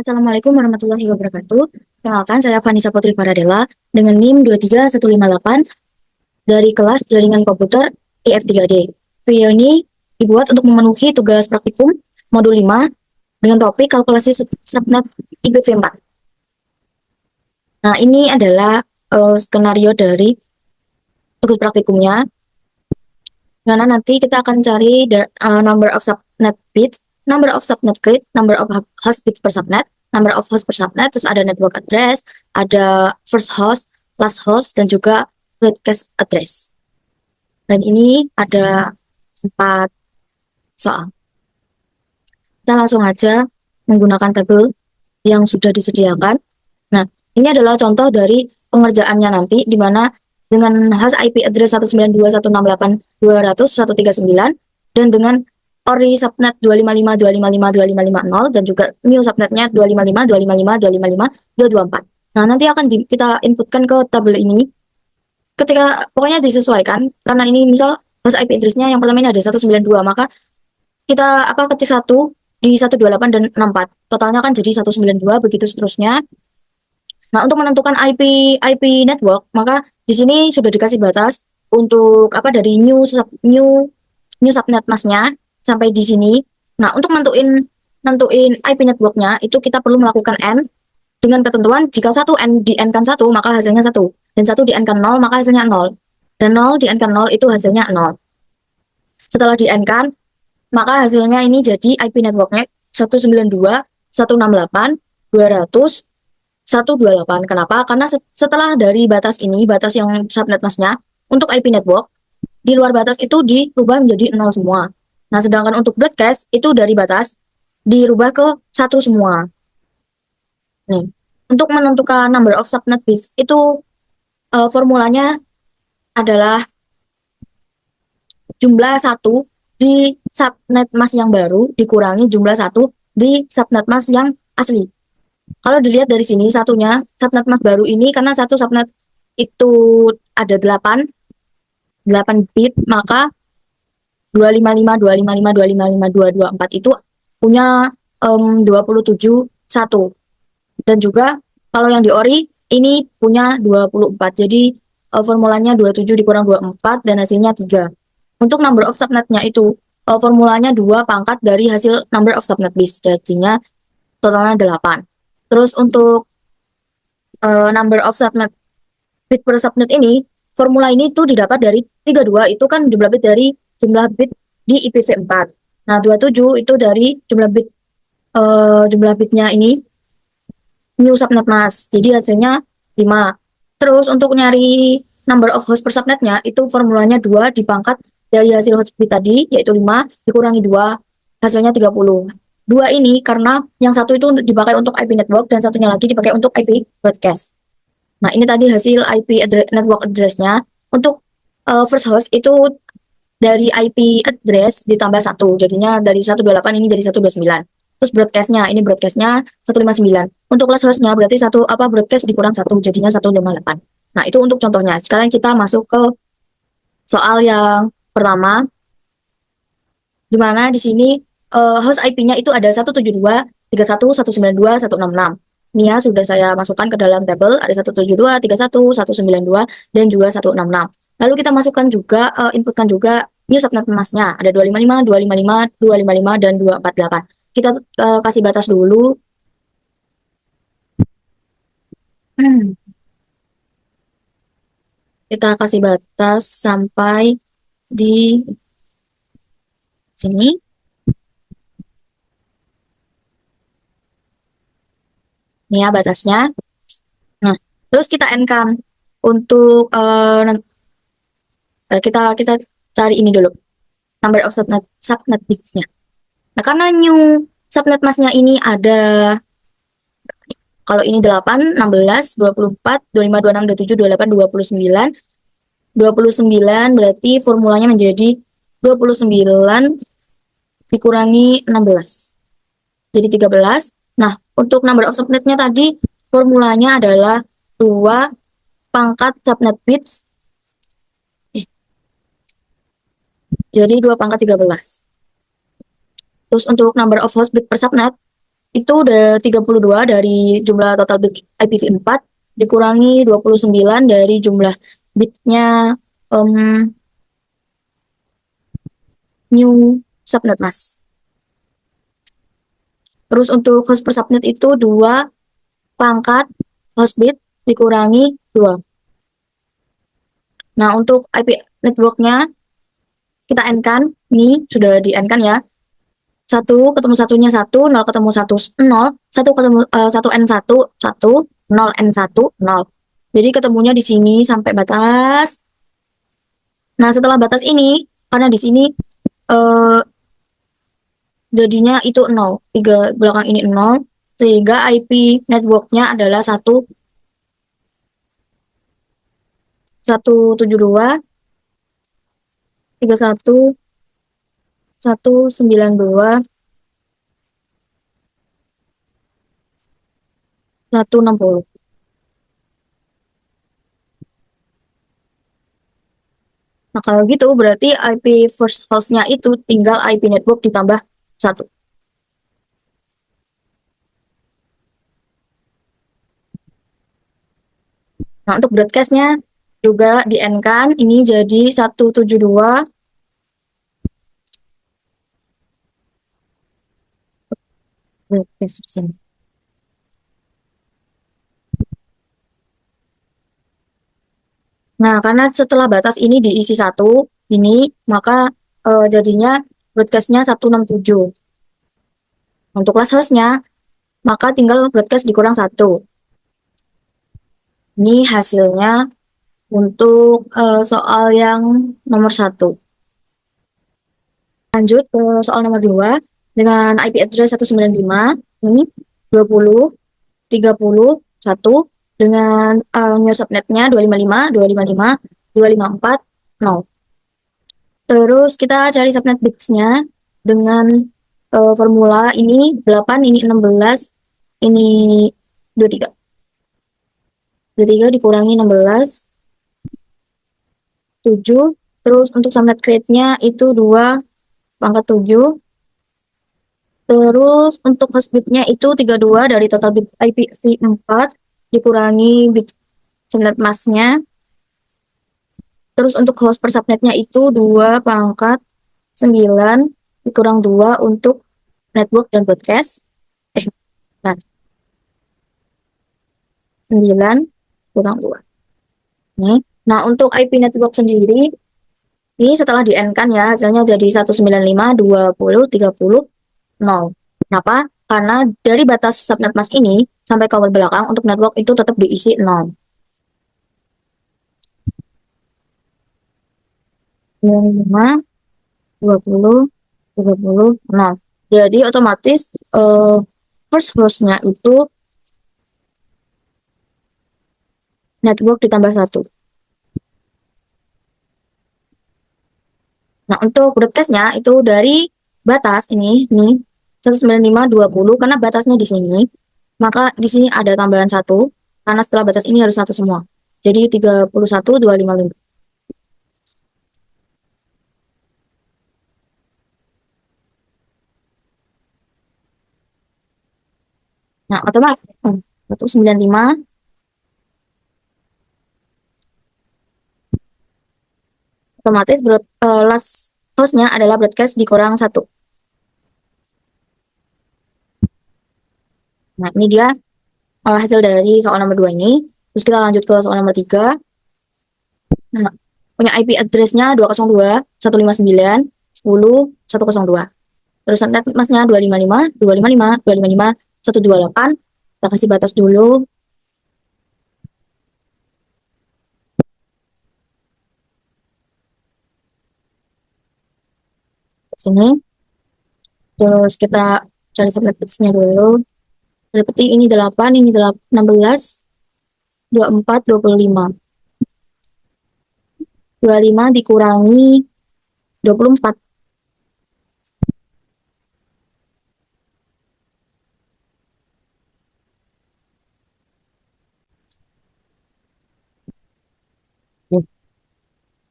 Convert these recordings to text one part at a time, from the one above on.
Assalamualaikum warahmatullahi wabarakatuh. Kenalkan, saya Vanessa Putri Faradela dengan NIM 23158 dari kelas Jaringan Komputer IF3D. Video ini dibuat untuk memenuhi tugas praktikum modul 5 dengan topik kalkulasi subnet IPv4. Nah, ini adalah skenario dari tugas praktikumnya, karena nanti kita akan cari number of subnet bits, number of subnet grid, number of host bits per subnet, number of host per subnet, terus ada network address, ada first host, last host, dan juga broadcast address. Dan ini ada 4 soal. Kita langsung aja menggunakan tabel yang sudah disediakan. Nah, ini adalah contoh dari pengerjaannya nanti, di mana dengan host IP address 192.168.200.139 dan dengan ORI subnet 255.255.255.250 dan juga new subnetnya 255.255.255.224. Nah, nanti akan kita inputkan ke tabel ini ketika pokoknya disesuaikan, karena ini misal host IP address-nya yang pertama ini ada 192, maka kita ketik 1 di 128 dan 64. Totalnya kan jadi 192, begitu seterusnya. Nah, untuk menentukan IP network, maka di sini sudah dikasih batas untuk dari new subnet masknya sampai di sini. Nah, untuk nentuin IP networknya itu kita perlu melakukan N dengan ketentuan jika satu N di N kan 1 maka hasilnya 1, dan 1 di N kan 0 maka hasilnya 0, dan 0 di N kan 0 itu hasilnya 0. Setelah di N kan, maka hasilnya ini jadi IP networknya 192.168.200.128. Kenapa? Karena setelah dari batas ini, batas yang subnet masknya, untuk IP network, di luar batas itu dirubah menjadi 0 semua. Nah, sedangkan untuk broadcast, itu dari batas dirubah ke 1 semua. Nih, untuk menentukan number of subnet bits, itu formulanya adalah jumlah 1 di subnet mask yang baru dikurangi jumlah 1 di subnet mask yang asli. Kalau dilihat dari sini, satunya subnet mask baru ini, karena satu subnet itu ada 8 bit, maka 255.255.255.224 itu punya 27 1. Dan juga kalau yang di ORI ini punya 24. Jadi formulanya 27 dikurang 24 dan hasilnya 3. Untuk number of subnetnya itu formulanya 2 pangkat dari hasil number of subnet bits, jadinya totalnya 8. Terus untuk number of subnet bit per subnet ini, formula ini tuh didapat dari 32, itu kan jumlah bit dari jumlah bit di IPv4. Nah, 27 itu dari jumlah bitnya ini new subnet mask. Jadi hasilnya 5. Terus untuk nyari number of host per subnetnya, itu formulanya 2 dipangkat dari hasil host bit tadi, yaitu 5, dikurangi 2, hasilnya 30. 2 ini karena yang satu itu dipakai untuk IP network dan satunya lagi dipakai untuk IP broadcast. Nah, ini tadi hasil IP network address-nya. Untuk first host itu dari IP address ditambah 1, jadinya dari 128 ini jadi 129. Terus ini broadcast-nya 159. Untuk last host-nya berarti broadcast dikurang 1, jadinya 158. Nah, itu untuk contohnya. Sekarang kita masuk ke soal yang pertama, di mana di sini host IP-nya itu ada 172.31.192.166. Ini ya sudah saya masukkan ke dalam tabel, ada 172.31.192 dan juga 166. Lalu kita masukkan juga, inputkan juga new subnet masknya, ada 255, 255, 255, dan 248. Kita kasih batas dulu. Kita kasih batas sampai di sini. Ini ya batasnya. Nah, terus kita N-kan untuk kita cari ini dulu, number of subnet bits-nya. Nah, karena new subnet masknya ini ada, kalau ini 8, 16, 24, 25, 26, 27, 28, 29. 29 berarti formulanya menjadi 29 dikurangi 16. Jadi 13. Nah, untuk number of subnetnya tadi formulanya adalah 2 pangkat subnet bits. Jadi 2 pangkat 13. Terus untuk number of host bit per subnet, itu udah 32 dari jumlah total bit IPv4 dikurangi 29 dari jumlah bitnya new subnet, Mas. Terus untuk host per subnet itu 2 pangkat host bit dikurangi 2. Nah, untuk IP networknya kita n-kan, ini sudah di n-kan ya. 1 ketemu satunya 1, 0 ketemu 1, 0, 1 ketemu 1 n 1, 1, 0 n 1, 0. Jadi ketemunya di sini sampai batas. Nah, setelah batas ini, karena di sini eh, jadinya itu 0, 3 belakang ini 0, sehingga IP networknya adalah 172, 31, 192, 160. Nah, kalau gitu berarti IP first host-nya itu tinggal IP network ditambah 1. Nah, untuk broadcast-nya juga di N-kan, ini jadi 172. Broadcast di sini. Nah, karena setelah batas ini diisi 1, ini, maka jadinya broadcast-nya 167. Untuk class host-nya, maka tinggal broadcast dikurang 1. Ini hasilnya untuk soal yang nomor 1. Lanjut ke soal nomor 2. Dengan IP address 195, ini 20, 31, dengan new subnetnya 255, 255, 254, 0. Terus kita cari subnet bits-nya dengan formula ini 8, ini 16, ini 23. 23 dikurangi 16, 7. Terus untuk subnet create-nya itu 2 pangkat 7. Terus untuk host bit-nya itu 32 dari total bit IPv4 dikurangi bit subnet mask-nya. Terus untuk host per subnetnya itu 2 pangkat 9 dikurang 2 untuk network dan broadcast. Nah, 9 kurang 2. Nih. Nah, untuk IP network sendiri, ini setelah di N-kan ya, hasilnya jadi 195, 20, 30, 0. Kenapa? Karena dari batas subnet mask ini sampai kabel belakang untuk network itu tetap diisi 0. 25, 20, 30, 0. Jadi otomatis first host-nya itu network ditambah 1. Nah, untuk broadcast-nya itu dari batas ini, nih, 195, 20, karena batasnya di sini, maka di sini ada tambahan 1, karena setelah batas ini harus 1 semua. Jadi 31, 255. Nah, otomatis 195, otomatis last host-nya adalah broadcast dikurang 1. Nah, ini dia hasil dari soal nomor 2 ini. Terus kita lanjut ke soal nomor 3. Nah, punya IP address-nya 202, 159, 10, 102. Terus net masnya 255, 255, 255, 128. Kita kasih batas dulu. Sini. Terus kita cari subnet bits-nya dulu. Seperti ini 8, ini 16, 24, 25. 25 dikurangi 24.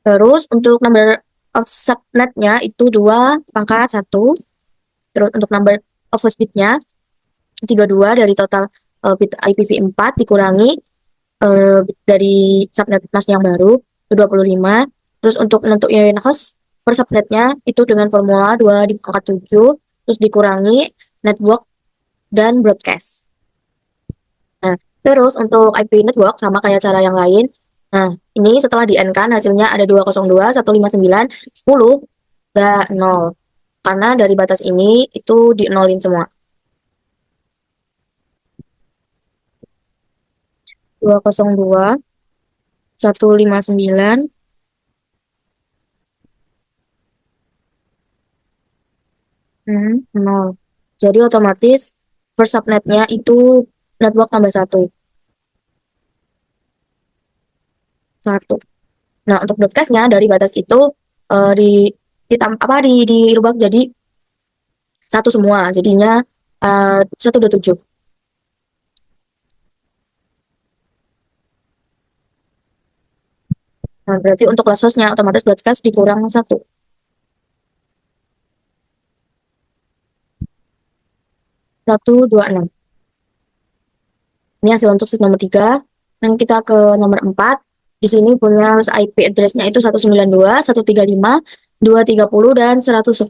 Terus untuk number of subnetnya itu 2 pangkat 1. Terus untuk number of host bit-nya 32 dari total bit IPv4 dikurangi dari subnet mask yang baru itu 25. Terus untuk nentuin host per subnetnya itu dengan formula 2 dipangkat 7 terus dikurangi network dan broadcast. Nah, terus untuk IP network sama kayak cara yang lain. Nah, ini setelah di N kan hasilnya ada 202, 159, 10, gak 0. Karena dari batas ini itu di nolin semua. 202, 159, 0. Jadi otomatis first subnetnya itu network tambah 1. 1. Nah, untuk broadcastnya dari batas itu dirubah jadi satu semua. Jadinya 127. Nah, berarti untuk class hostnya otomatis broadcast dikurang 1. 126. Ini hasil untuk sheet nomor 3. Dan kita ke nomor 4. Di sini punya IP address-nya itu 192, 135, 230, dan 110.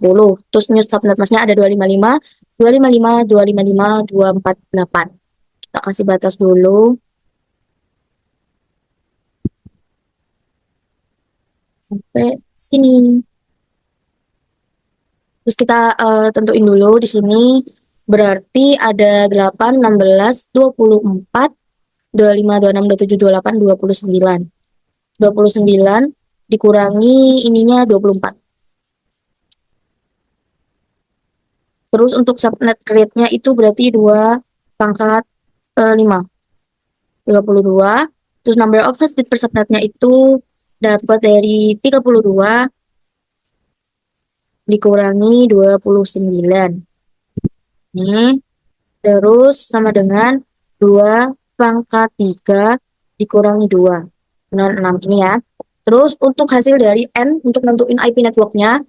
Terus new subnet mask-nya ada 255, 255, 255, 248. Kita kasih batas dulu. Sampai sini. Terus kita tentuin dulu di sini. Berarti ada 8, 16, 24, 25, 26, 27, 28, 29. 29 dikurangi ininya 24. Terus untuk subnet create-nya itu berarti 2 pangkat 5. 32. Terus number of host bit per subnetnya itu dapat dari 32 dikurangi 29. Ini terus sama dengan 2 pangkat 3 dikurangi 2. Dengan 6 ini ya. Terus untuk hasil dari N untuk nentuin IP networknya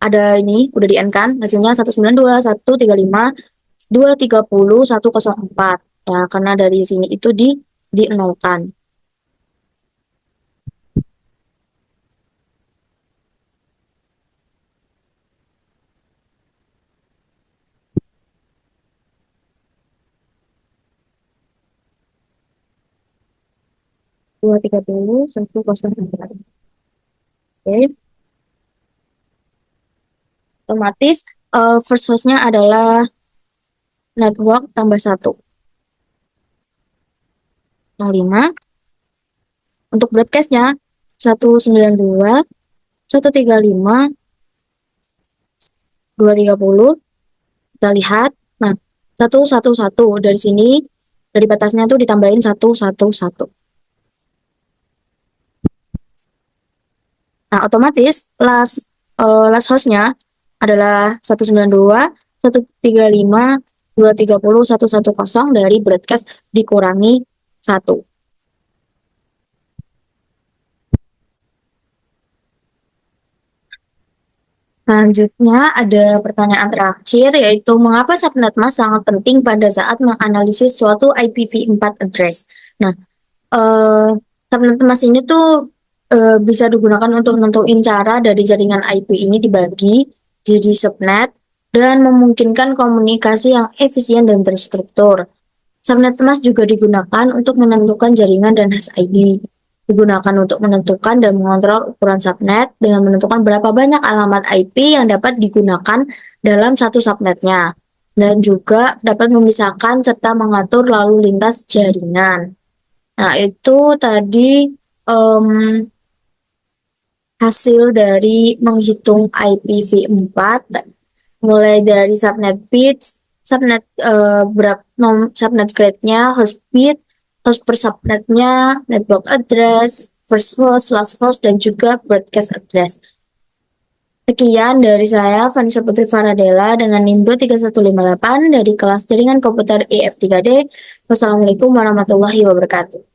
ada ini udah di N kan hasilnya 192, 135, 230, 104 ya karena dari sini itu di nolkan. Dua tiga puluh 104. Oke, otomatis first host-nya adalah network tambah 1. 05. Untuk broadcast-nya 192, 135, 230. Kita lihat. Nah, 111 dari sini dari batasnya tuh ditambahin 111. Nah, otomatis last host-nya adalah 192, 135, 230, 110 dari broadcast dikurangi 1. Selanjutnya ada pertanyaan terakhir yaitu mengapa subnet mask sangat penting pada saat menganalisis suatu IPv4 address. Nah, subnet mask ini tuh bisa digunakan untuk nentuin cara dari jaringan IP ini dibagi jadi subnet dan memungkinkan komunikasi yang efisien dan terstruktur. Subnet mask juga digunakan untuk menentukan jaringan dan hash ID. Digunakan untuk menentukan dan mengontrol ukuran subnet dengan menentukan berapa banyak alamat IP yang dapat digunakan dalam satu subnetnya. Dan juga dapat memisahkan serta mengatur lalu lintas jaringan. Nah, itu tadi hasil dari menghitung IPv4 mulai dari subnet bits, subnet grade-nya, host bit, host per subnetnya, network address, first host, last host, dan juga broadcast address. Sekian dari saya, Vanessa Putri Faradela dengan NIM 23158 dari kelas Jaringan Komputer EF3D. Wassalamualaikum warahmatullahi wabarakatuh.